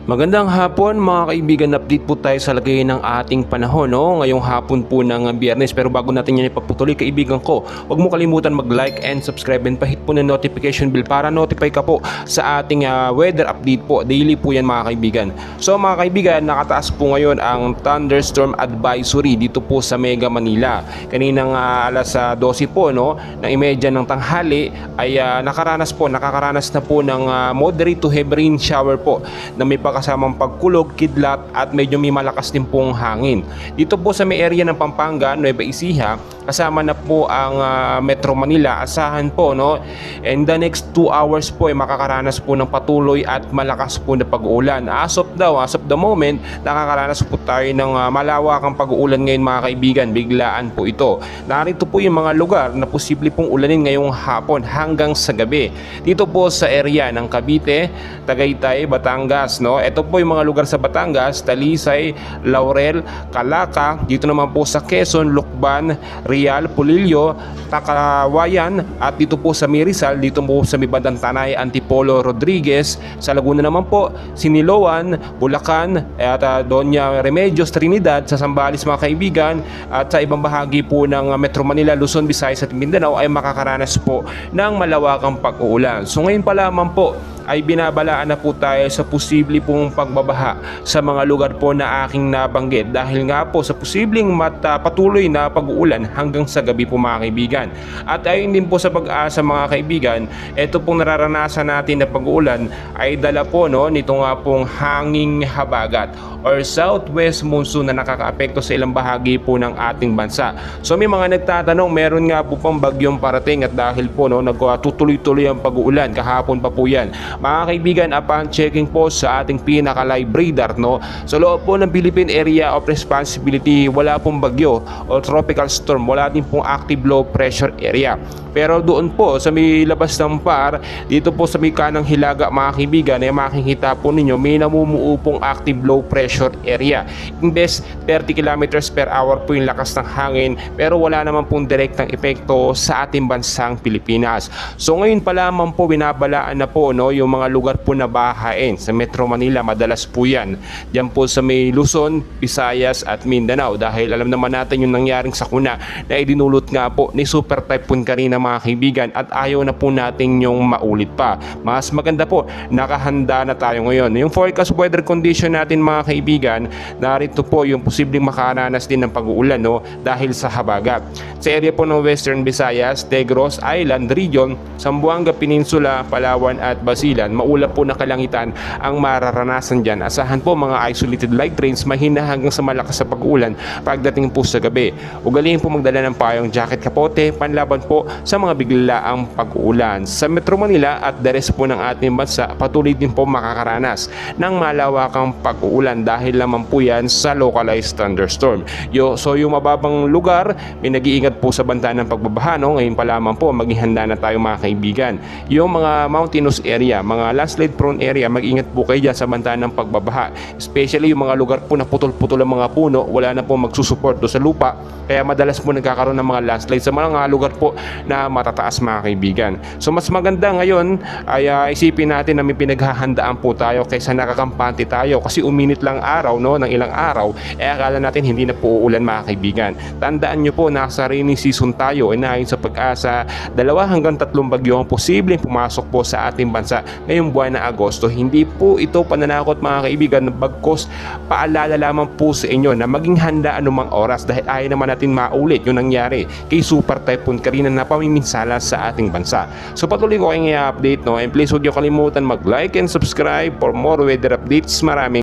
Magandang hapon mga kaibigan, update po tayo sa lagay ng ating panahon ngayong hapon po ng Biyernes. Pero bago natin yan ipagpatuloy kaibigan ko, huwag mo kalimutan mag-like and subscribe and pahit po ng notification bell para notify ka po sa ating weather update po. Daily po yan mga kaibigan. So mga kaibigan, nakataas po ngayon ang thunderstorm advisory dito po sa Mega Manila. Kaninang alas 12 po ng imedya ng tanghali ay nakakaranas na po ng moderate to heavy rain shower po na may kasamang pagkulog, kidlat at medyo may malakas din pong hangin. Dito po sa may area ng Pampanga, Nueva Ecija, kasama na po ang Metro Manila. Asahan po in the next 2 hours po ay makakaranas po ng patuloy at malakas po na pag-uulan. As of the moment, nakakaranas po tayo ng malawakang pag-uulan ngayon mga kaibigan. Biglaan po ito. Narito po yung mga lugar na posible pong ulanin ngayong hapon hanggang sa gabi. Dito po sa area ng Cavite, Tagaytay, Batangas, Ito po yung mga lugar sa Batangas, Talisay, Laurel, Calaca. Dito naman po sa Quezon, Lucban, Real, Pulilio, Takawayan, at dito po sa Rizal, dito po sa Bandang Tanay, Antipolo, Rodriguez. Sa Laguna naman po, Siniloan, Bulacan, at Doña Remedios, Trinidad, sa Zambales mga kaibigan, at sa ibang bahagi po ng Metro Manila, Luzon, Visayas at Mindanao ay makakaranas po ng malawakang pag-uulan. So ngayon pa lamang po ay binabalaan na po tayo sa posible pong pagbabaha sa mga lugar po na aking nabanggit dahil nga po sa posibleng patuloy na pag-uulan hanggang sa gabi po mga kaibigan. At ayon din po sa pag-asa mga kaibigan, ito pong nararanasan natin na pag-uulan ay dala po nito nga pong hanging habagat or southwest monsoon na nakakaapekto sa ilang bahagi po ng ating bansa. So may mga nagtatanong, meron nga po pang bagyong parating at dahil po nagtutuloy-tuloy ang pag-uulan, kahapon pa po yan. Mga kaibigan, upon checking po sa ating pinaka-live radar sa loob po ng Philippine Area of Responsibility, wala pong bagyo o tropical storm, wala din pong active low pressure area. Pero doon po sa may labas ng PAR, dito po sa may kanang hilaga mga kaibigan, ay makikita po ninyo may namumuo pong active low pressure area. Imbes 30 kilometers per hour po yung lakas ng hangin, pero wala naman pong direktang epekto sa ating bansang Pilipinas. So ngayon pa lamang po binabalaan na po yung mga lugar po na bahain sa Metro Manila. Madalas po yan diyan po sa may Luzon, Visayas at Mindanao dahil alam naman natin yung nangyaring sakuna na idinulot nga po ni Super Typhoon Karina mga kaibigan at ayaw na po natin yung maulit pa. Mas maganda po, nakahanda na tayo ngayon. Yung forecast weather condition natin mga kaibigan, narito po yung posibleng makaranas din ng pag-uulan dahil sa habagat. Sa area po ng Western Visayas, Negros Island Region, Zamboanga Peninsula, Palawan at Basilan, maulap po na kalangitan ang mararanasan dyan. Asahan po mga isolated light rains, mahina hanggang sa malakas sa pag-uulan pagdating po sa gabi. Ugaliin po magdala ng payong, jacket, kapote, panlaban po sa mga biglaang pag-uulan. Sa Metro Manila at the rest po ng ating bansa, patuloy din po makakaranas ng malawakang pag-uulan dahil naman po yan sa localized thunderstorm. So yung mababang lugar, may nag-iingat po sa banta ng pagbabaha. Ngayon pa lamang po, maging handa na tayo mga kaibigan. Yung mga mountainous area, mga landslide prone area, mag-ingat po kayo dyan sa banta ng pagbabaha. Especially yung mga lugar po na putol-putol ang mga puno, wala na po magsusupport do sa lupa, kaya madalas po nagkakaroon ng mga landslide sa mga lugar po na matataas mga kaibigan. So mas maganda ngayon ay isipin natin na may pinaghahandaan po tayo kaysa nakakampante tayo kasi uminit lang araw ng ilang araw, akala natin hindi na po uulan mga kaibigan. Tandaan nyo po, nasa rainy season tayo, ayon sa pag-asa, 2 hanggang 3 bagyo ang posibleng pumasok po sa ating bansa ngayong buwan na Agosto. Hindi po ito pananakot mga kaibigan, bagkos paalala lamang po sa inyo na maging handa anumang oras dahil ayaw naman natin maulit yung nangyari kay Super Typhoon Karina na pamiminsala sa ating bansa. So patuloy ko kayong i-update and please huwag niyo kalimutan mag-like and subscribe for more weather updates. Maraming